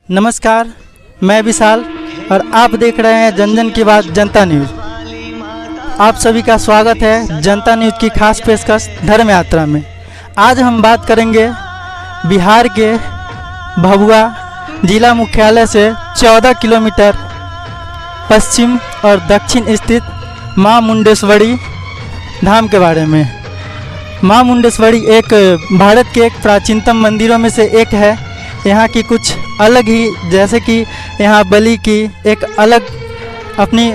नमस्कार, मैं विशाल और आप देख रहे हैं जन जन की बात जनता न्यूज़। आप सभी का स्वागत है जनता न्यूज़ की खास पेशकश धर्म यात्रा में। आज हम बात करेंगे बिहार के भभुआ जिला मुख्यालय से 14 किलोमीटर पश्चिम और दक्षिण स्थित मां मुंडेश्वरी धाम के बारे में। मां मुंडेश्वरी एक भारत के एक प्राचीनतम मंदिरों में से एक है। यहाँ की कुछ अलग ही, जैसे कि यहाँ बलि की एक अलग अपनी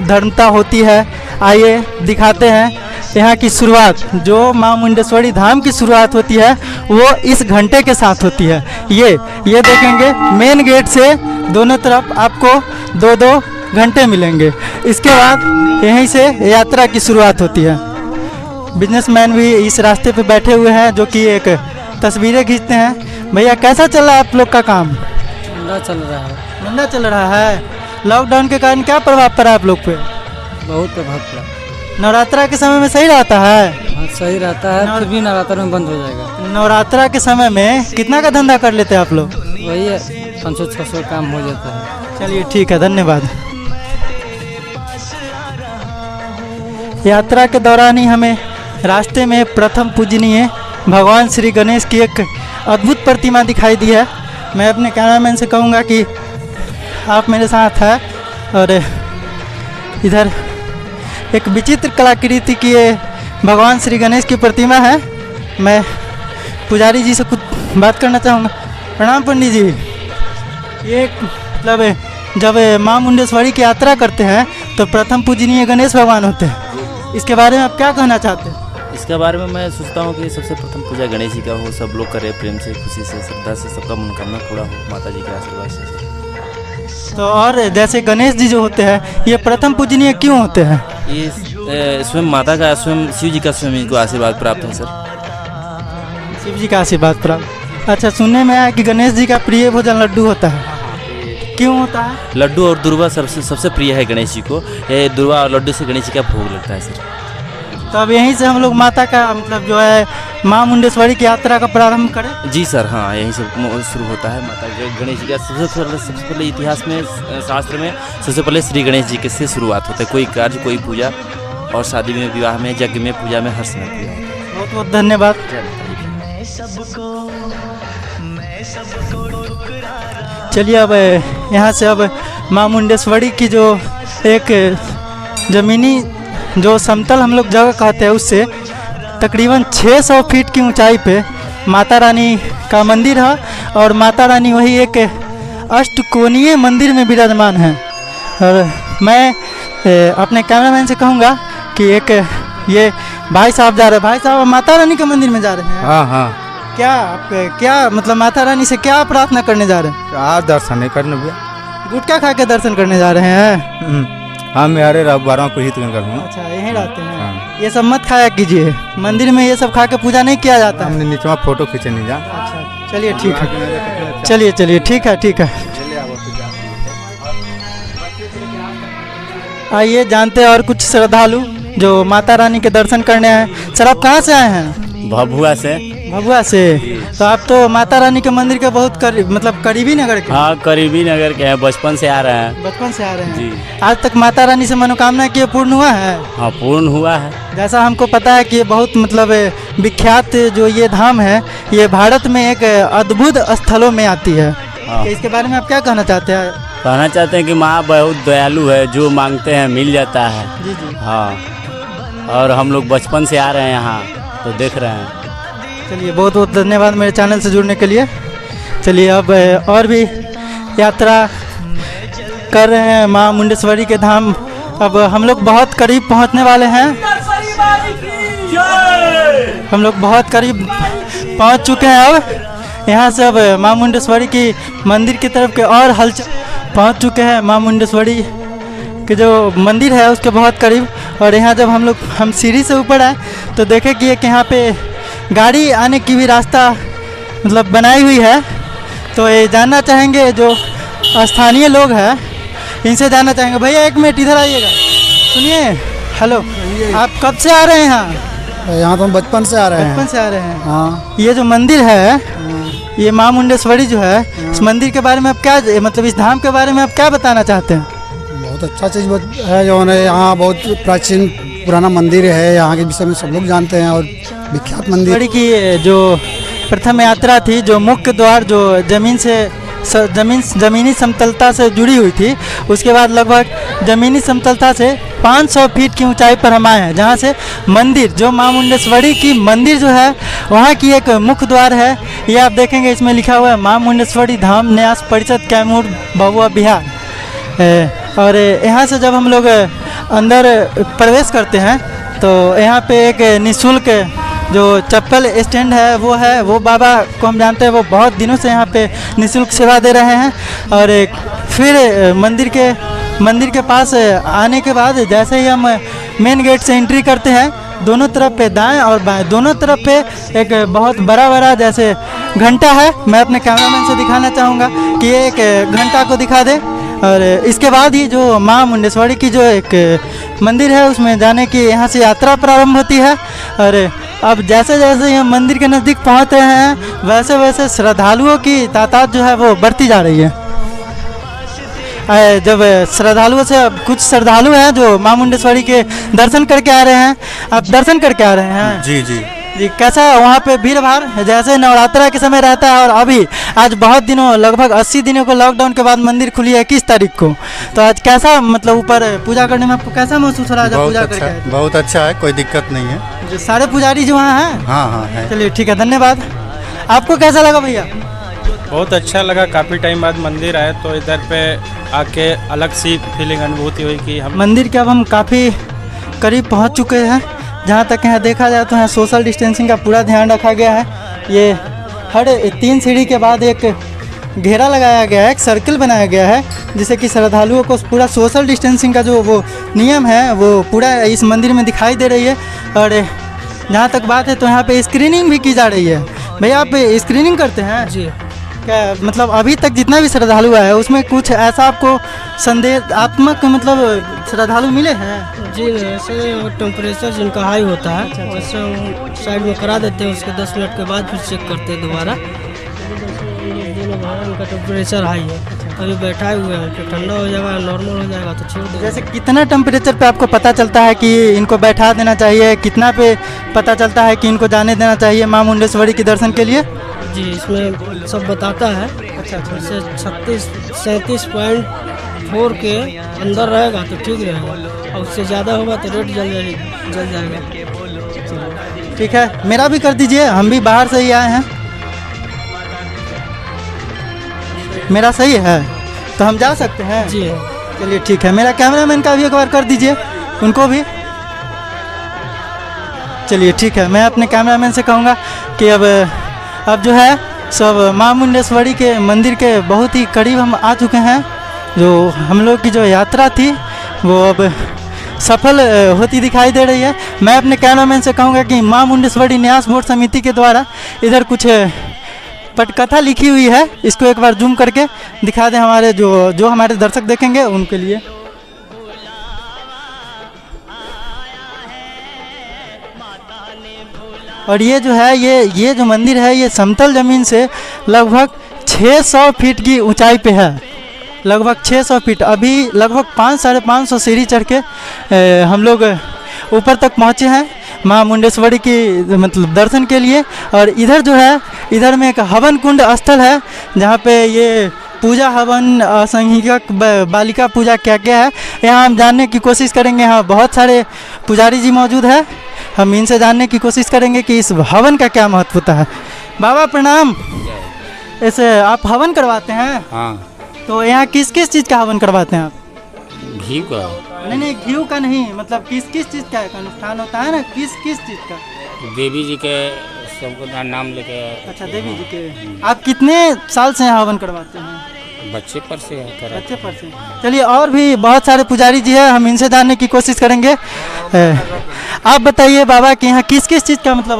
धर्मता होती है। आइए दिखाते हैं यहाँ की शुरुआत। जो मां मुंडेश्वरी धाम की शुरुआत होती है वो इस घंटे के साथ होती है। ये देखेंगे मेन गेट से दोनों तरफ आपको दो घंटे मिलेंगे। इसके बाद यहीं से यात्रा की शुरुआत होती है। बिजनेसमैन भी इस रास्ते पे बैठे हुए हैं जो कि एक तस्वीरें खींचते हैं। भैया कैसा चल रहा है आप लोग का काम? मंदा चल रहा है। मंदा चल रहा है। लॉकडाउन के कारण क्या प्रभाव पड़ा आप लोग पे? बहुत प्रभाव पड़ा। नवरात्रा के समय में सही रहता है? हाँ, सही रहता है, फिर भी नवरात्र में बंद हो जाएगा। नवरात्रा के समय में कितना का धंधा कर लेते हैं आप लोग? वही है 500-600 काम हो जाता है। चलिए ठीक है, धन्यवाद। यात्रा के दौरान ही हमें रास्ते में प्रथम पूजनीय भगवान श्री गणेश की एक अद्भुत प्रतिमा दिखाई दी है। मैं अपने कैमरामैन से कहूँगा कि आप मेरे साथ हैं। और इधर एक विचित्र कलाकृति की ये भगवान श्री गणेश की प्रतिमा है। मैं पुजारी जी से कुछ बात करना चाहूँगा। प्रणाम पंडित जी। ये मतलब जब मां मुंडेश्वरी की यात्रा करते हैं तो प्रथम पूजनीय गणेश भगवान होते हैं। इसके बारे में आप क्या कहना चाहते हैं? इसके बारे में मैं सोचता हूँ कि सबसे प्रथम पूजा गणेश जी का हो, सब लोग करें प्रेम से, खुशी से, श्रद्धा से, सबका मनोकामना पूरा हो माता जी के आशीर्वाद से। तो और जैसे गणेश जी जो होते हैं ये प्रथम पूजनीय क्यों होते हैं? ये स्वयं माता का, स्वयं शिव जी का स्वयं इनको आशीर्वाद प्राप्त है सर। शिव जी का आशीर्वाद प्राप्त। अच्छा, सुनने में आया कि गणेश जी का प्रिय भोजन लड्डू होता है। क्यों होता है? लड्डू और दुर्वा सबसे प्रिय है गणेश जी को। ये दुर्वा और लड्डू से गणेश जी का भोग लगता है सर। तो अब यहीं से हम लोग माता का मतलब जो है मां मुंडेश्वरी की यात्रा का प्रारंभ करें? जी सर, हाँ, यहीं से शुरू होता है माता गणेश जी का। सबसे पहले इतिहास में, शास्त्र में सबसे पहले श्री गणेश जी के से शुरुआत होता है। कोई कार्य, कोई पूजा, और शादी में, विवाह में, यज्ञ में, पूजा में, हर समय पूजा होता है। बहुत बहुत धन्यवाद। चलिए अब यहाँ से अब मां मुंडेश्वरी की जो एक ज़मीनी जो समतल हम लोग जगह कहते हैं उससे तकरीबन 600 फीट की ऊंचाई पे माता रानी का मंदिर है। और माता रानी वही एक अष्टकोणीय मंदिर में विराजमान है। और मैं अपने कैमरामैन से कहूँगा कि एक ये भाई साहब जा रहे हैं। भाई साहब माता रानी के मंदिर में जा रहे हैं? हाँ हाँ। क्या मतलब माता रानी से क्या प्रार्थना करने जा रहे हैं? आज दर्शन करने भैया। गुटखा खा के दर्शन करने जा रहे हैं? हाँ, मैं अरे 12 को हित करूँगा। अच्छा, यहीं रहते हैं। हाँ। ये सब मत खाया कीजिए, मंदिर में ये सब खा के पूजा नहीं किया जाता। हमने नीचे में फोटो खींचे नहीं जा। अच्छा, चलिए ठीक है। चलिए ठीक है। आइए जानते हैं और कुछ श्रद्धालु जो माता रानी के दर्शन करने आए। सर आप कहाँ से आए हैं? भभुआ से। भभुआ से। तो आप तो माता रानी के मंदिर के बहुत करीबी नगर के? हाँ, करीबी नगर के हैं, बचपन से आ रहे हैं। बचपन से आ रहे हैं जी। आज तक माता रानी से मनोकामना की पूर्ण हुआ है? हाँ, पूर्ण हुआ है। जैसा हमको पता है कि ये बहुत विख्यात जो ये धाम है ये भारत में एक अद्भुत स्थलों में आती है। हाँ। तो इसके बारे में आप क्या कहना चाहते हैं? कहना चाहते हैं कि माँ बहुत दयालु है, जो मांगते हैं मिल जाता है। जी जी। हाँ, और हम लोग बचपन से आ रहे हैं यहाँ, तो देख रहे हैं। चलिए बहुत बहुत धन्यवाद मेरे चैनल से जुड़ने के लिए। चलिए अब और भी यात्रा कर रहे हैं मां मुंडेश्वरी के धाम। अब हम लोग बहुत करीब पहुंचने वाले हैं। हम लोग बहुत करीब पहुंच चुके हैं। अब यहाँ से अब मां मुंडेश्वरी की मंदिर की तरफ के और हलचल पहुंच चुके हैं। मां मुंडेश्वरी के जो मंदिर है उसके बहुत करीब। और यहाँ जब हम सीढ़ी से ऊपर आए तो देखे कि एक यहाँ पे गाड़ी आने की भी रास्ता बनाई हुई है। तो ये जानना चाहेंगे जो स्थानीय लोग हैं, इनसे जानना चाहेंगे। भैया एक मिनट इधर आइएगा, सुनिए। हेलो, आप कब से आ रहे हैं यहाँ? यहाँ तो हम बचपन से आ रहे हैं। बचपन से आ रहे हैं। हाँ। ये जो मंदिर है ये माँ मुंडेश्वरी जो है इस मंदिर के बारे में आप क्या मतलब इस धाम के बारे में आप क्या बताना चाहते हैं? बहुत अच्छा चीज़ है जो है, यहाँ बहुत प्राचीन पुराना मंदिर है, यहाँ के विषय में सब लोग जानते हैं और विख्यात मंदिर। मुंडेश्वरी की जो प्रथम यात्रा थी, जो मुख्य द्वार जो ज़मीनी समतलता से जुड़ी हुई थी, उसके बाद लगभग ज़मीनी समतलता से 500 फीट की ऊंचाई पर हम आए हैं, जहाँ से मंदिर जो माँ मुंडेश्वरी की मंदिर जो है वहाँ की एक मुख्य द्वार है। ये आप देखेंगे इसमें लिखा हुआ है माँ मुंडेश्वरी धाम न्यास परिषद कैमूर भभुआ बिहार। और यहाँ से जब हम लोग अंदर प्रवेश करते हैं तो यहाँ पे एक निःशुल्क जो चप्पल स्टैंड है वो बाबा को हम जानते हैं, वो बहुत दिनों से यहाँ पे निःशुल्क सेवा दे रहे हैं। और फिर मंदिर के पास आने के बाद जैसे ही हम मेन गेट से एंट्री करते हैं, दोनों तरफ पे दाएं और बाएं दोनों तरफ पे एक बहुत बड़ा जैसे घंटा है। मैं अपने कैमरामैन से दिखाना चाहूँगा कि ये एक घंटा को दिखा दे। और इसके बाद ही जो माँ मुंडेश्वरी की जो एक मंदिर है उसमें जाने की यहाँ से यात्रा प्रारंभ होती है। और अब जैसे जैसे हम मंदिर के नज़दीक पहुँच रहे हैं वैसे वैसे श्रद्धालुओं की तादाद जो है वो बढ़ती जा रही है। जब श्रद्धालुओं से कुछ श्रद्धालु हैं जो माँ मुंडेश्वरी के दर्शन करके आ रहे हैं। आप दर्शन करके आ रहे हैं? जी जी जी, कैसा वहाँ पे भीड़ भाड़ जैसे नवरात्रा के समय रहता है? और अभी आज बहुत दिनों लगभग 80 दिनों को लॉकडाउन के बाद मंदिर खुली है 21 तारीख को, तो आज कैसा मतलब ऊपर पूजा करने में आपको कैसा महसूस हो रहा है जब पूजा करके आए? बहुत अच्छा है, कोई दिक्कत नहीं है। जो सारे पुजारी जो वहाँ हैं? हाँ हाँ है। चलिए ठीक है, धन्यवाद। आपको कैसा लगा भैया? बहुत अच्छा लगा, काफ़ी टाइम बाद मंदिर आए तो इधर पे आके अलग सी फीलिंग अनुभूति हुई कि हम मंदिर के अब हम काफ़ी करीब पहुंच चुके हैं। जहां तक यहाँ देखा जाए तो यहाँ सोशल डिस्टेंसिंग का पूरा ध्यान रखा गया है। ये हर 3 सीढ़ी के बाद एक घेरा लगाया गया है, एक सर्कल बनाया गया है, जिससे कि श्रद्धालुओं को पूरा सोशल डिस्टेंसिंग का जो वो नियम है वो पूरा इस मंदिर में दिखाई दे रही है। और जहाँ तक बात है तो यहाँ पे स्क्रीनिंग भी की जा रही है। भैया आप स्क्रीनिंग करते हैं? जी। क्या मतलब अभी तक जितना भी श्रद्धालु है उसमें कुछ ऐसा आपको संदेहात्मक मतलब श्रद्धालु मिले हैं? जी ऐसे टेम्परेचर जिनका हाई होता है वैसे हम साइड में करा देते हैं, उसके 10 मिनट के बाद फिर चेक करते हैं दोबारा। उनका टेम्परेचर हाई है, अभी बैठाए हुए हैं, फिर ठंडा हो जाएगा नॉर्मल हो जाएगा तो छोड़ देंगे। जैसे कितना टेम्परेचर पे आपको पता चलता है कि इनको बैठा देना चाहिए, कितना पे पता चलता है कि इनको जाने देना चाहिए माँ मुंडेश्वरी के दर्शन के लिए? जी इसमें सब बताता है। अच्छा जैसे 37.4 के अंदर रहेगा तो ठीक रहेगा, और उससे ज़्यादा होगा तो रेट जल जाएगा। ठीक है, मेरा भी कर दीजिए, हम भी बाहर से ही आए हैं। मेरा सही है तो हम जा सकते हैं? जी चलिए ठीक है, मेरा कैमरामैन का भी एक बार कर दीजिए, उनको भी। चलिए ठीक है, मैं अपने कैमरामैन से कहूँगा कि अब जो है सब माँ मुंडेश्वरी के मंदिर के बहुत ही करीब हम आ चुके हैं। जो हम लोग की जो यात्रा थी वो अब सफल होती दिखाई दे रही है। मैं अपने कैमरामैन से कहूँगा कि माँ मुंडेश्वरी न्यास बोर्ड समिति के द्वारा इधर कुछ पटकथा लिखी हुई है, इसको एक बार जूम करके दिखा दें हमारे जो हमारे दर्शक देखेंगे उनके लिए। और ये जो है ये जो मंदिर है ये समतल ज़मीन से लगभग 600 फीट की ऊंचाई पे है, लगभग 600 फीट। अभी लगभग 500-550 सीढ़ी चढ़ के हम लोग ऊपर तक पहुँचे हैं माँ मुंडेश्वरी की मतलब दर्शन के लिए। और इधर जो है इधर में एक हवन कुंड स्थल है जहाँ पे ये पूजा हवन असंख्यक बालिका पूजा क्या क्या है यहाँ हम जानने की कोशिश करेंगे। यहाँ बहुत सारे पुजारी जी मौजूद है, हम इनसे जानने की कोशिश करेंगे कि इस हवन का क्या महत्व होता है। बाबा प्रणाम। ऐसे आप हवन करवाते हैं? हाँ। तो यहाँ किस किस चीज़ का हवन करवाते हैं आप? घी का? नहीं घी का नहीं, मतलब किस किस चीज़ का अनुष्ठान होता है ना, किस किस चीज़ का? देवी जी के सबको नाम लेके। अच्छा देवी जी के। आप कितने साल से यहाँ हवन करवाते हैं? बच्चे पर से बच्चे पर से। चलिए और भी बहुत सारे पुजारी जी हैं, हम इनसे जानने की कोशिश करेंगे। आप बताइए बाबा कि यहाँ किस किस चीज़ का मतलब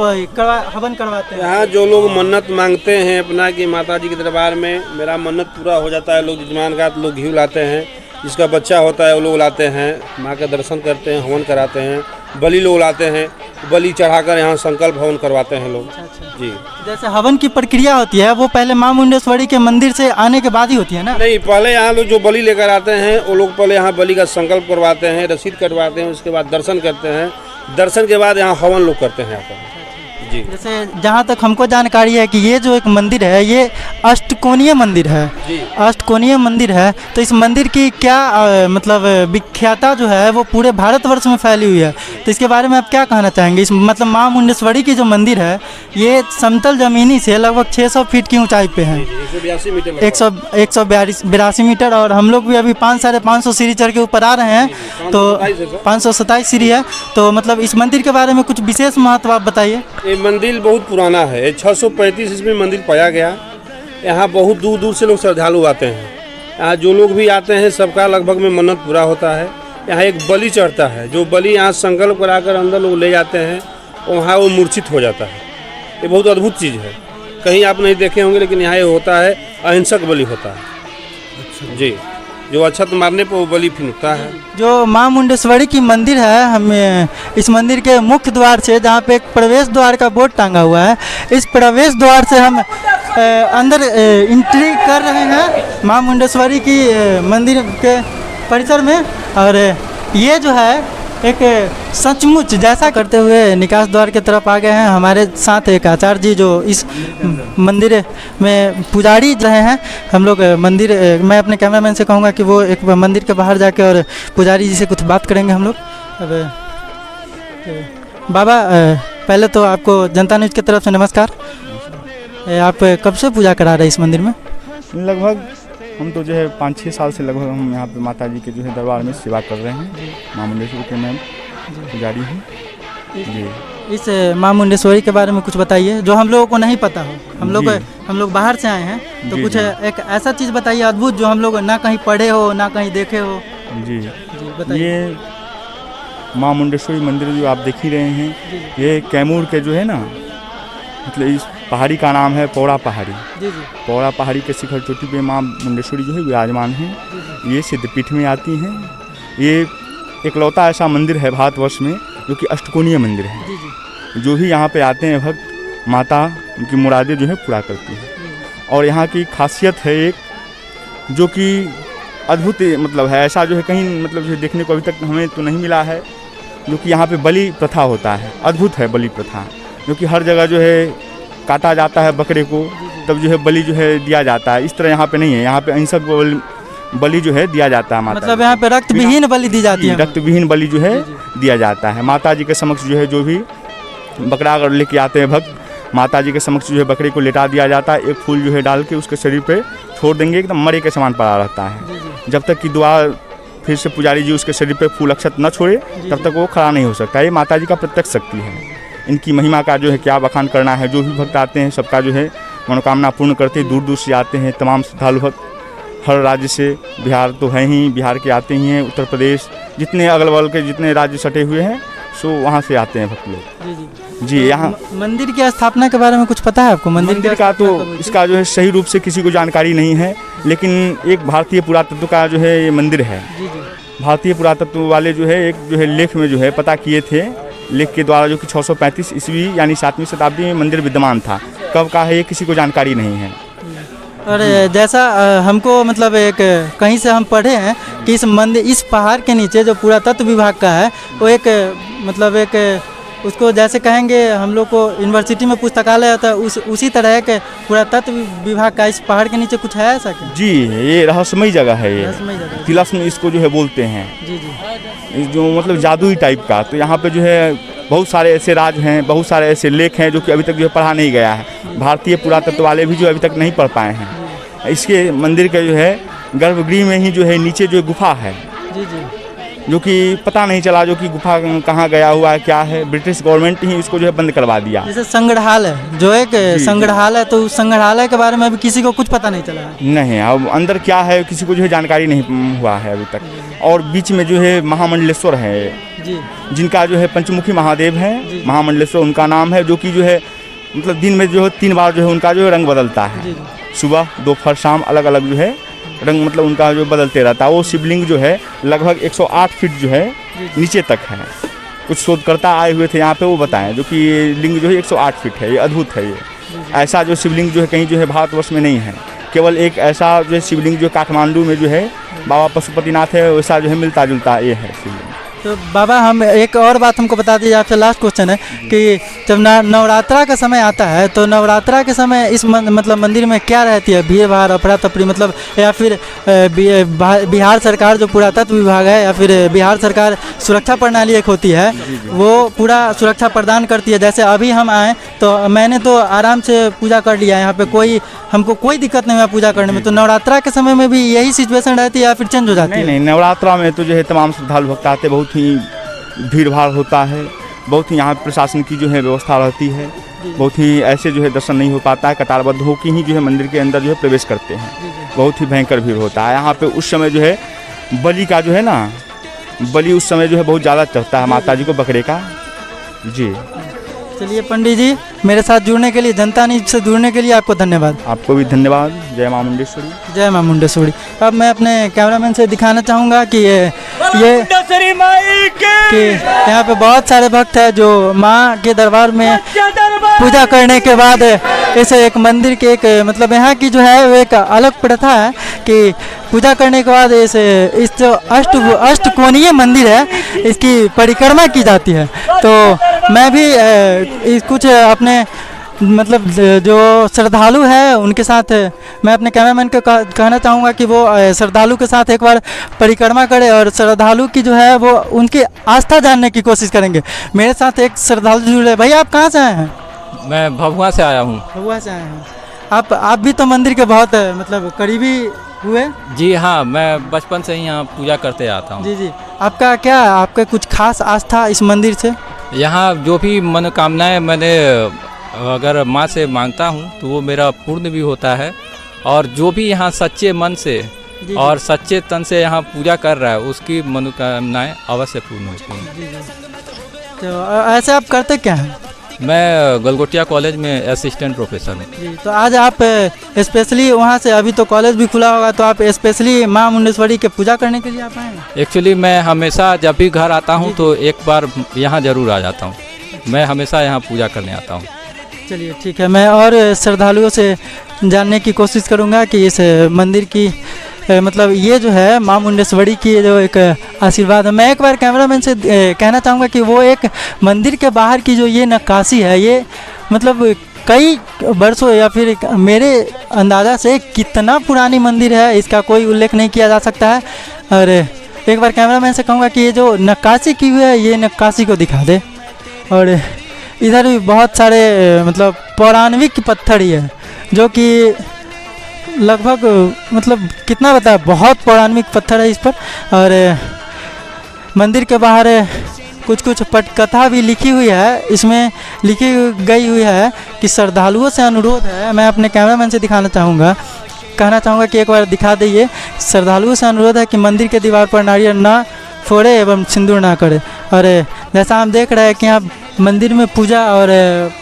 हवन करवाते हैं? यहाँ जो लोग मन्नत मांगते हैं अपना कि माता जी के दरबार में मेरा मन्नत पूरा हो जाता है, लोग यजमान का लोग घी लाते हैं, जिसका बच्चा होता है वो लोग लाते हैं, माँ का दर्शन करते हैं, हवन कराते हैं, बलि लोग लाते हैं, बलि चढ़ाकर यहाँ संकल्प हवन करवाते हैं लोग। जी, जैसे हवन की प्रक्रिया होती है वो पहले माँ मुंडेश्वरी के मंदिर से आने के बाद ही होती है ना? नहीं, पहले यहाँ लोग जो बलि लेकर आते हैं वो लोग पहले यहाँ बलि का संकल्प करवाते हैं, रसीद कटवाते हैं, उसके बाद दर्शन करते हैं, दर्शन के बाद यहाँ हवन लोग करते हैं यहाँ पर। जी, जैसे जहाँ तक हमको जानकारी है कि ये जो एक मंदिर है ये अष्टकोणीय मंदिर है। जी, अष्टकोणीय मंदिर है, तो इस मंदिर की क्या मतलब विख्याता जो है वो पूरे भारतवर्ष में फैली हुई है, तो इसके बारे में आप क्या कहना चाहेंगे? इस मतलब माँ मुंडेश्वरी की जो मंदिर है ये समतल जमीनी से लगभग 600 फीट की ऊंचाई पे है, 182 मीटर 182 मीटर, और हम लोग भी अभी 500-550 सीढ़ी चढ़ के ऊपर आ रहे हैं, तो 527 सीढ़ी है। तो मतलब इस मंदिर के बारे में कुछ विशेष महत्व आप बताइए। ये मंदिर बहुत पुराना है, 635 ईस्वी में मंदिर पाया गया। यहाँ बहुत दूर दूर से लोग श्रद्धालु आते हैं। यहाँ जो लोग भी आते हैं सबका लगभग में मन्नत पूरा होता है। यहाँ एक बलि चढ़ता है, जो बलि यहाँ संकल्प कराकर अंदर लोग ले जाते हैं और वहाँ वो मूर्छित हो जाता है। ये बहुत अद्भुत चीज़ है, कहीं आप नहीं देखे होंगे, लेकिन यहाँ ये होता है, अहिंसक बलि होता है। जी, जो अक्षत मारने पर वो बलि फिर उठता है। जो माँ मुंडेश्वरी की मंदिर है, हमें इस मंदिर के मुख्य द्वार से, जहाँ पे एक प्रवेश द्वार का बोर्ड टांगा हुआ है, इस प्रवेश द्वार से हम अंदर एंट्री कर रहे हैं माँ मुंडेश्वरी की मंदिर के परिसर में। और ये जो है एक सचमुच जैसा करते हुए निकास द्वार की तरफ आ गए हैं। हमारे साथ एक आचार्य जी जो इस मंदिर में पुजारी रहे हैं। हम लोग मंदिर, मैं अपने कैमरामैन से कहूँगा कि वो एक मंदिर के बाहर जाके और पुजारी जी से कुछ बात करेंगे हम लोग। अब बाबा, पहले तो आपको जनता न्यूज़ की तरफ से नमस्कार। आप कब से पूजा करा रहे हैं इस मंदिर में? लगभग हम तो जो है 5-6 साल से लगभग हम यहाँ पे माता जी के जो है दरबार में सेवा कर रहे हैं। माँ मुंडेश्वरी के मैं पुजारी हूँ। जी, इस माँ मुंडेश्वरी के बारे में कुछ बताइए जो हम लोगों को नहीं पता हो। हम लोग बाहर से आए हैं, तो कुछ एक ऐसा चीज़ बताइए अद्भुत जो हम लोग ना कहीं पढ़े हो ना कहीं देखे हो। जी, बताइए। ये माँ मुंडेश्वरी मंदिर जो आप देख ही रहे हैं, ये कैमूर के जो है ना, मतलब इस पहाड़ी का नाम है पौड़ा पहाड़ी। जी जी, पौड़ा पहाड़ी के शिखर चोटी पे माँ मुंडेश्वरी जो है विराजमान हैं। ये सिद्धपीठ में आती हैं। ये एकलौता ऐसा मंदिर है भारतवर्ष में जो कि अष्टकोणीय मंदिर है। जी जी, जो भी यहाँ पे आते हैं भक्त, माता उनकी मुरादें जो है पूरा करती है। और यहाँ की खासियत है एक जो कि अद्भुत मतलब है, ऐसा जो है कहीं मतलब जो देखने को अभी तक हमें तो नहीं मिला है, जो कि यहाँ पे बलि प्रथा होता है। अद्भुत है बलि प्रथा, जो कि हर जगह जो है काटा जाता है बकरे को, तब जो है बलि जो है दिया जाता है। इस तरह यहाँ पे नहीं है, यहाँ पे अहिंसक बलि जो है दिया जाता है। माता मतलब यहाँ पे रक्त विहीन बलि दी जाती है। रक्त विहीन बलि जो है दिया जाता है। माता जी के समक्ष जो है जो भी बकरा अगर लेके आते हैं भक्त, माता जी के समक्ष जो है बकरे को लेटा दिया जाता है। एक फूल जो है डाल के उसके शरीर पे छोड़ देंगे, एकदम मरे के समान पड़ा रहता है। जब तक कि दुआ फिर से पुजारी जी उसके शरीर पे फूल अक्षत न छोड़े तब तक वो खड़ा नहीं हो सकता। ये माता जी का प्रत्यक्ष शक्ति है। इनकी महिमा का जो है क्या बखान करना है। जो भी भक्त आते हैं सबका जो है मनोकामना पूर्ण करते, दूर दूर से आते हैं तमाम श्रद्धालु भक्त, हर राज्य से। बिहार तो है ही, बिहार के आते ही हैं, उत्तर प्रदेश, जितने अगल बगल के जितने राज्य सटे हुए हैं सो वहाँ से आते हैं भक्त लोग। जी, यहाँ मंदिर की स्थापना के बारे में कुछ पता है आपको? मंदिर का तो इसका जो है सही रूप से किसी को जानकारी नहीं है, लेकिन एक भारतीय पुरातत्व का जो है ये मंदिर है। भारतीय पुरातत्व वाले जो है एक जो है लेख में जो है पता किए थे, लेख के द्वारा, जो कि 635 ईस्वी यानी 7वीं शताब्दी में मंदिर विद्यमान था। कब का है ये किसी को जानकारी नहीं है। और जैसा हमको मतलब एक कहीं से हम पढ़े हैं कि इस मंदिर, इस पहाड़ के नीचे जो पुरातत्व विभाग का है वो एक मतलब एक उसको जैसे कहेंगे हम लोग को यूनिवर्सिटी में पुस्तकालय होता है, उसी तरह के पुरातत्व विभाग का इस पहाड़ के नीचे कुछ है ऐसा क्या? जी, ये रहस्यमयी जगह है। ये तिलस्म इसको जो है बोलते हैं। जी जी, जो मतलब जादुई टाइप का। तो यहाँ पे जो है बहुत सारे ऐसे राज हैं, बहुत सारे ऐसे लेख हैं जो कि अभी तक जो है पढ़ा नहीं गया है। भारतीय पुरातत्व वाले भी जो अभी तक नहीं पढ़ पाए हैं। इसके मंदिर के जो है गर्भगृह में ही जो है नीचे जो गुफा है, जी जी, जो कि पता नहीं चला जो कि गुफा कहाँ गया हुआ है, क्या है। ब्रिटिश गवर्नमेंट ही इसको जो है बंद करवा दिया। जैसे संग्रहालय, जो एक संग्रहालय, तो उस संग्रहालय के बारे में अभी किसी को कुछ पता नहीं चला है। नहीं, अब अंदर क्या है किसी को जो है जानकारी नहीं हुआ है अभी तक। और बीच में जो है महामंडलेश्वर है जी, जिनका जो है पंचमुखी महादेव है, महामंडलेश्वर उनका नाम है, जो कि जो है मतलब दिन में जो है 3 बार जो है उनका जो है रंग बदलता है। सुबह, दोपहर, शाम अलग अलग जो है रंग मतलब उनका जो बदलते रहता है। वो शिवलिंग जो है लगभग 108 फीट जो है नीचे तक है। कुछ शोधकर्ता आए हुए थे यहाँ पे, वो बताएं, जो कि ये लिंग जो है 108 फीट है। ये अद्भुत है। ये ऐसा जो शिवलिंग जो है कहीं जो है भारतवर्ष में नहीं है। केवल एक ऐसा जो है शिवलिंग जो काठमांडू में जो है बाबा पशुपतिनाथ है, वैसा जो है मिलता जुलता ये है शिवलिंग। तो बाबा हम एक और बात हमको बता दीजिए, आपसे लास्ट क्वेश्चन है कि जब नवरात्रा का समय आता है तो नवरात्रा के समय इस मतलब मंदिर में क्या रहती है? भीड़ भाड़ अफरा तफरी मतलब, या फिर बिहार सरकार जो पुरातत्व विभाग है या फिर बिहार सरकार सुरक्षा प्रणाली एक होती है, वो पूरा सुरक्षा प्रदान करती है? जैसे अभी हम आए तो मैंने तो आराम से पूजा कर लिया, यहाँ पे हमको कोई दिक्कत नहीं हुआ पूजा करने में। तो नवरात्रा के समय में भी यही सिचुएशन रहती है या फिर चेंज हो जाती है? नहीं, नवरात्रा में तो जो है तमाम श्रद्धालु भक्त आते, बहुत ही भीड़ भाड़ होता है, बहुत ही यहाँ प्रशासन की जो है व्यवस्था रहती है, बहुत ही ऐसे जो है दर्शन नहीं हो पाता है, कतारबद्ध होकर ही जो है मंदिर के अंदर जो है प्रवेश करते हैं। बहुत ही भयंकर भीड़ होता है यहाँ पे। उस समय जो है बलि का जो है ना, बलि उस समय जो है बहुत ज़्यादा चढ़ता है माता जी को बकरे का। जी चलिए पंडित जी, मेरे साथ जुड़ने के लिए, जनता न्यूज़ से जुड़ने के लिए आपको धन्यवाद। आपको भी धन्यवाद। जय मां मुंडेश्वरी। जय मां मुंडेश्वरी। अब मैं अपने कैमरामैन से दिखाना चाहूँगा कि ये कि यहाँ पे बहुत सारे भक्त हैं जो माँ के दरबार में पूजा करने के बाद इसे एक मंदिर के एक मतलब यहाँ की जो है वो एक अलग प्रथा है कि पूजा करने के बाद इस जो अष्टकोणीय मंदिर है इसकी परिक्रमा की जाती है। तो मैं भी कुछ अपने मतलब जो श्रद्धालु है उनके साथ मैं अपने कैमरामैन को कहना चाहूँगा कि वो श्रद्धालु के साथ एक बार परिक्रमा करे और श्रद्धालु की जो है वो उनकी आस्था जानने की कोशिश करेंगे। मेरे साथ एक श्रद्धालु जुड़े। भैया आप कहाँ से आए हैं? मैं भभुआ से आया हूँ। भभुआ से आए हैं आप भी तो मंदिर के बहुत मतलब करीबी हुए? जी हाँ, मैं बचपन से ही यहाँ पूजा करते आता हूँ। जी आपका कुछ खास आस्था इस मंदिर से? यहाँ जो भी मनोकामनाएं मैंने अगर माँ से मांगता हूँ तो वो मेरा पूर्ण भी होता है, और जो भी यहाँ सच्चे मन से और सच्चे तन से यहाँ पूजा कर रहा है उसकी मनोकामनाएं अवश्य पूर्ण होती हैं। तो ऐसे आप करते क्या हैं? मैं गलगोटिया कॉलेज में असिस्टेंट प्रोफेसर हूँ। जी, तो आज आप स्पेशली वहाँ से, अभी तो कॉलेज भी खुला होगा, तो आप स्पेशली माँ मुंडेश्वरी के पूजा करने के लिए आप आए हैं? एक्चुअली मैं हमेशा जब भी घर आता हूँ तो एक बार यहाँ ज़रूर आ जाता हूँ। मैं हमेशा यहाँ पूजा करने आता हूँ। चलिए ठीक है, मैं और श्रद्धालुओं से जानने की कोशिश करूँगा कि इस मंदिर की मतलब ये जो है माँ मुंडेश्वरी की जो एक आशीर्वाद है। मैं एक बार कैमरामैन से कहना चाहूँगा कि वो एक मंदिर के बाहर की जो ये नक्काशी है, ये मतलब कई वर्षों या फिर मेरे अंदाज़ा से कितना पुरानी मंदिर है इसका कोई उल्लेख नहीं किया जा सकता है। और एक बार कैमरामैन से कहूँगा कि ये जो नक्काशी की हुई है ये नक्काशी को दिखा दे। और इधर भी बहुत सारे मतलब पौराणिक पत्थर ही है जो कि लगभग मतलब कितना बताया, बहुत पौराणिक पत्थर है इस पर। और मंदिर के बाहर कुछ पटकथा भी लिखी हुई है, इसमें लिखी गई हुई है कि श्रद्धालुओं से अनुरोध है। मैं अपने कैमरामैन से कहना चाहूँगा कि एक बार दिखा दीजिए। श्रद्धालुओं से अनुरोध है कि मंदिर के दीवार पर नारियल ना फोड़े एवं सिंदूर ना करे। और जैसा हम देख रहे हैं कि यहाँ मंदिर में पूजा और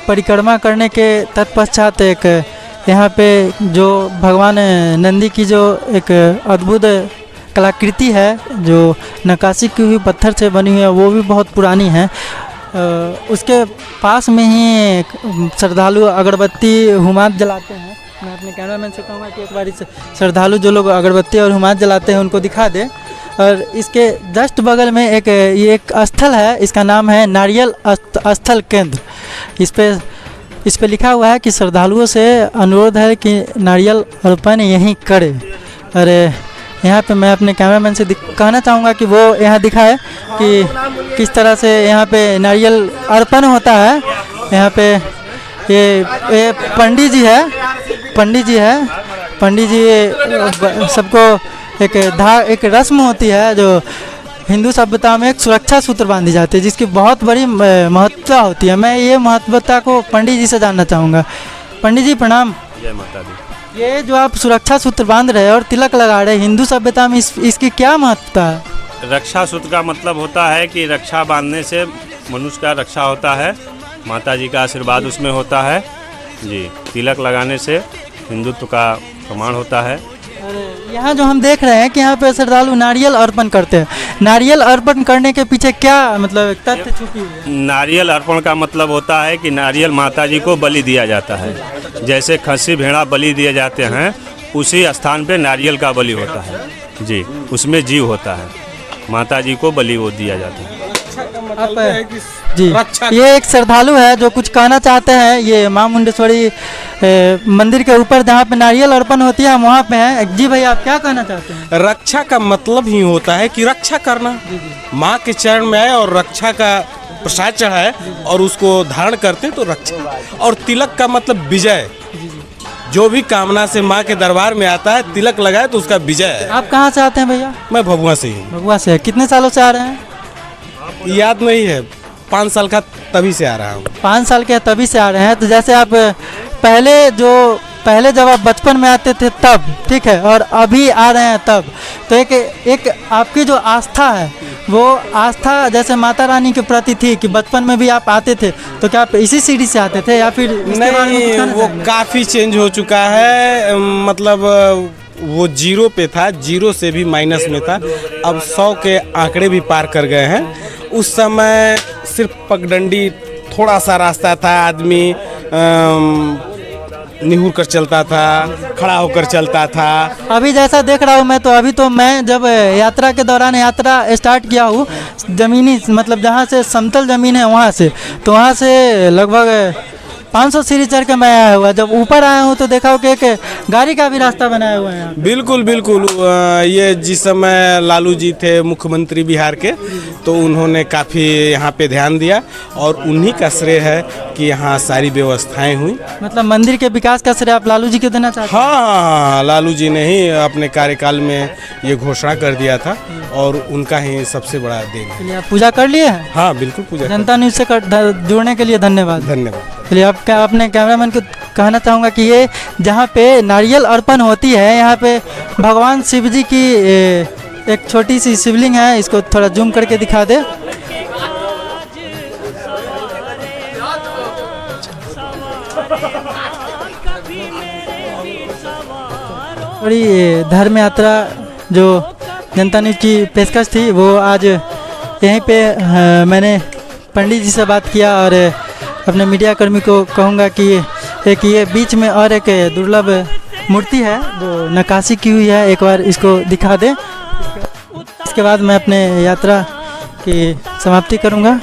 परिक्रमा करने के तत्पश्चात एक यहाँ पे जो भगवान नंदी की जो एक अद्भुत कलाकृति है जो नक्काशी की हुई पत्थर से बनी हुई है, वो भी बहुत पुरानी है। उसके पास में ही श्रद्धालु अगरबत्ती हुमाद जलाते हैं। मैं अपने कैमरामैन से कहूँगा कि एक बार इस श्रद्धालु जो लोग अगरबत्ती और हुमाद जलाते हैं उनको दिखा दे। और इसके जस्ट बगल में ये एक स्थल है, इसका नाम है नारियल स्थल केंद्र। इस पे लिखा हुआ है कि श्रद्धालुओं से अनुरोध है कि नारियल अर्पण यहीं करे। और यहाँ पे मैं अपने कैमरामैन से कहना चाहूँगा कि वो यहाँ दिखाए कि किस तरह से यहाँ पे नारियल अर्पण होता है। यहाँ पे ये पंडित जी सबको एक रस्म होती है जो हिंदू सभ्यता में एक सुरक्षा सूत्र बांधी जाती है जिसकी बहुत बड़ी महत्वता होती है। मैं ये महत्वता को पंडित जी से जानना चाहूँगा। पंडित जी प्रणाम। जय माता दी। ये जो आप सुरक्षा सूत्र बांध रहे हैं और तिलक लगा रहे हैं, हिंदू सभ्यता में इसकी क्या महत्वता है? रक्षा सूत्र का मतलब होता है कि रक्षा बांधने से मनुष्य का रक्षा होता है, माता जी का आशीर्वाद उसमें होता है। जी, तिलक लगाने से हिंदुत्व का प्रमाण होता है। यहाँ जो हम देख रहे हैं कि यहाँ पे श्रद्धालु नारियल अर्पण करते हैं, नारियल अर्पण करने के पीछे क्या मतलब तथ्य छुपी हुई है? नारियल अर्पण का मतलब होता है कि नारियल माता जी को बलि दिया जाता है। जैसे खस्सी भेड़ा बलि दिए जाते हैं, उसी स्थान पे नारियल का बलि होता है जी, उसमें जीव होता है, माता जी को बलि वो दिया जाता है। आप जी, ये एक श्रद्धालु है जो कुछ कहना चाहते हैं। ये माँ मुंडेश्वरी मंदिर के ऊपर जहाँ पे नारियल अर्पण होती है हम वहाँ पे हैं। जी भाई, आप क्या कहना चाहते हैं? रक्षा का मतलब ही होता है कि रक्षा करना, माँ के चरण में आए और रक्षा का प्रसाद चढ़ाए और उसको धारण करते तो रक्षा। और तिलक का मतलब विजय, जो भी कामना से माँ के दरबार में आता है तिलक लगाए तो उसका विजय है। आप कहाँ से आते हैं भैया? मैं भभुआ से ही। भभुआ से? कितने सालों से आ रहे हैं? याद नहीं है, 5 साल का तभी से आ रहा हूँ। 5 साल के तभी से आ रहे हैं। तो जैसे आप पहले जब आप बचपन में आते थे तब, ठीक है, और अभी आ रहे हैं तब, तो एक आपकी जो आस्था है वो आस्था जैसे माता रानी के प्रति थी कि बचपन में भी आप आते थे, तो क्या आप इसी सीढ़ी से आते थे या फिर नहीं? वो काफ़ी चेंज हो चुका है, मतलब वो 0 पे था, 0 से भी माइनस में था, अब 100 के आंकड़े भी पार कर गए हैं। उस समय सिर्फ पगडंडी थोड़ा सा रास्ता था, आदमी निहुर कर चलता था, खड़ा होकर चलता था। अभी जैसा देख रहा हूँ मैं, तो अभी तो मैं जब यात्रा के दौरान यात्रा स्टार्ट किया हूँ ज़मीनी, मतलब जहाँ से समतल ज़मीन है वहाँ से, तो वहाँ से लगभग 500 सीढ़ी चढ़ के मैं आया हुआ। जब ऊपर आया हूँ तो देखा हो कि एक गाड़ी का भी रास्ता बनाया हुआ है। बिल्कुल बिल्कुल, ये जिस समय लालू जी थे मुख्यमंत्री बिहार के, तो उन्होंने काफ़ी यहाँ पे ध्यान दिया और उन्हीं का श्रेय है कि यहाँ सारी व्यवस्थाएं हुई। मतलब मंदिर के विकास का श्रेय आप लालू जी को देना चाहते हैं? हाँ, लालू जी ने ही अपने कार्यकाल में ये घोषणा कर दिया था और उनका ही सबसे बड़ा देन है। चलिए, आप पूजा कर लिए हैं? हाँ बिल्कुल, पूजा। जनता न्यूज़ से जुड़ने के लिए धन्यवाद। धन्यवाद। चलिए, आप अपने कैमरामैन को कहना चाहूँगा कि ये जहाँ पे नारियल अर्पण होती है, यहाँ पे भगवान शिव जी की एक छोटी सी शिवलिंग है, इसको थोड़ा जूम करके दिखा दे। बड़ी धर्म यात्रा जो जनता न्यूज़ की पेशकश थी, वो आज यहीं पे मैंने पंडित जी से बात किया और अपने मीडिया कर्मी को कहूँगा कि एक ये बीच में और एक दुर्लभ मूर्ति है जो नक्काशी की हुई है, एक बार इसको दिखा दे। इसके बाद मैं अपने यात्रा की समाप्ति करूँगा।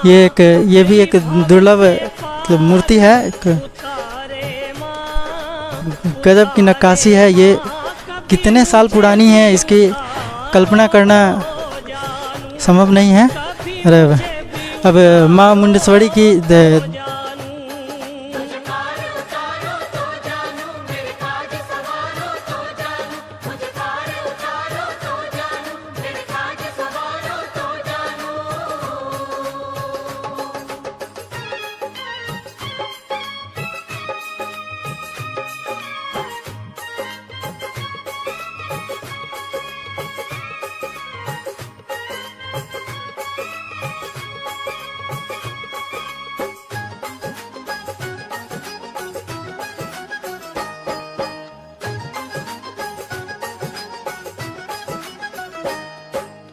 ये भी एक दुर्लभ मतलब मूर्ति है, एक गजब की नक्काशी है। ये कितने साल पुरानी है इसकी कल्पना करना संभव नहीं है। अरे अब माँ मुंडेश्वरी की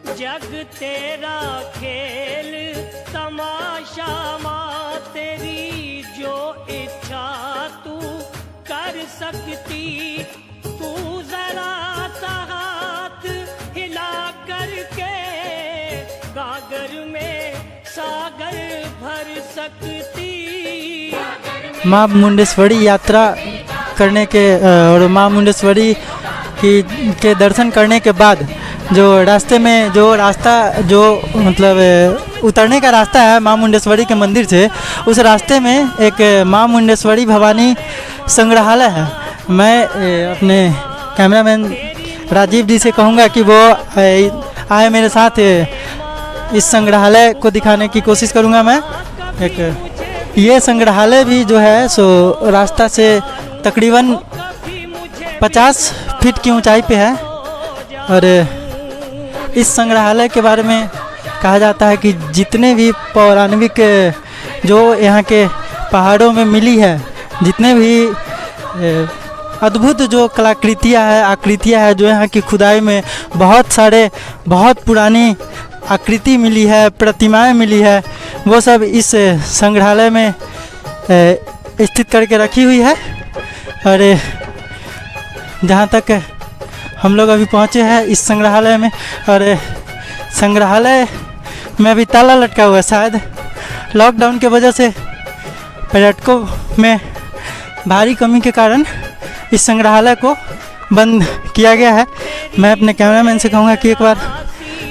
जग तेरा खेल तमाशा माँ, तेरी जो इच्छा तू कर सकती, तू जरा सा हाथ हिला करके गागर में सागर भर सकती। माँ मुंडेश्वरी यात्रा करने के और माँ मुंडेश्वरी के दर्शन करने के बाद जो रास्ते में जो मतलब उतरने का रास्ता है माँ मुंडेश्वरी के मंदिर से, उस रास्ते में एक माँ मुंडेश्वरी भवानी संग्रहालय है। मैं अपने कैमरामैन राजीव जी से कहूँगा कि वो आए मेरे साथ, इस संग्रहालय को दिखाने की कोशिश करूँगा मैं। ये संग्रहालय भी जो है सो रास्ता से तकरीबन 50 फीट की ऊंचाई पे है और इस संग्रहालय के बारे में कहा जाता है कि जितने भी पौराणिक जो यहाँ के पहाड़ों में मिली है, जितने भी अद्भुत जो कलाकृतियाँ है, आकृतियाँ है, जो यहाँ की खुदाई में बहुत पुरानी आकृति मिली है, प्रतिमाएं मिली है, वो सब इस संग्रहालय में स्थित करके रखी हुई है। और जहाँ तक हम लोग अभी पहुँचे हैं इस संग्रहालय में, और संग्रहालय में अभी ताला लटका हुआ है। शायद लॉकडाउन के वजह से पर्यटकों में भारी कमी के कारण इस संग्रहालय को बंद किया गया है। मैं अपने कैमरामैन से कहूँगा कि एक बार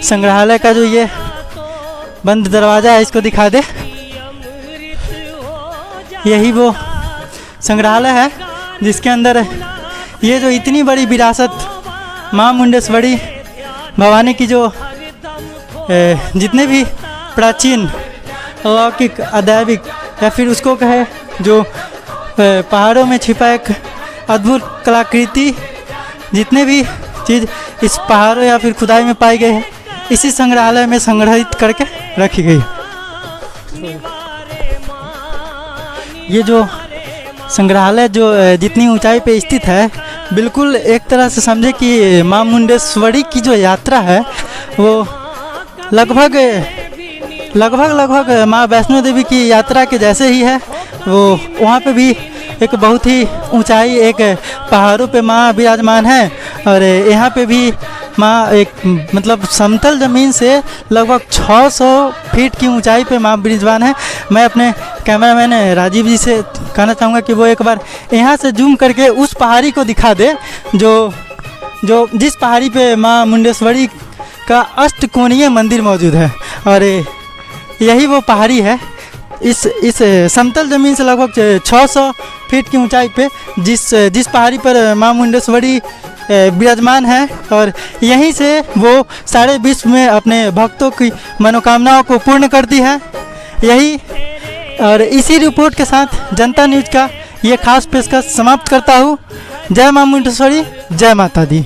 संग्रहालय का जो ये बंद दरवाज़ा है इसको दिखा दे। यही वो संग्रहालय है जिसके अंदर ये जो इतनी बड़ी विरासत माँ मुंडेश्वरी भवानी की जो जितने भी प्राचीन अलौकिक अदैविक या फिर उसको कहे जो पहाड़ों में छिपा एक अद्भुत कलाकृति, जितने भी चीज़ इस पहाड़ों या फिर खुदाई में पाई गई है इसी संग्रहालय में संग्रहित करके रखी गई। ये जो संग्रहालय जो जितनी ऊंचाई पे स्थित है, बिल्कुल एक तरह से समझे कि माँ मुंडेश्वरी की जो यात्रा है वो लगभग माँ वैष्णो देवी की यात्रा के जैसे ही है। वो वहाँ पे भी एक बहुत ही ऊंचाई, एक पहाड़ों पे माँ विराजमान है, और यहाँ पे भी माँ एक मतलब समतल ज़मीन से लगभग 600 फीट की ऊंचाई पे माँ विराजमान है। मैं अपने कैमरामैन राजीव जी से कहना चाहूँगा कि वो एक बार यहाँ से जूम करके उस पहाड़ी को दिखा दे जो जिस पहाड़ी पे माँ मुंडेश्वरी का अष्टकोणीय मंदिर मौजूद है। और यही वो पहाड़ी है इस समतल ज़मीन से लगभग 600 फीट की ऊंचाई पे जिस पहाड़ी पर माँ मुंडेश्वरी विराजमान है, और यहीं से वो सारे विश्व में अपने भक्तों की मनोकामनाओं को पूर्ण करती है। यही और इसी रिपोर्ट के साथ जनता न्यूज़ का ये खास पेशकश समाप्त करता हूँ। जय माँ मुंडेश्वरी, जय माता दी।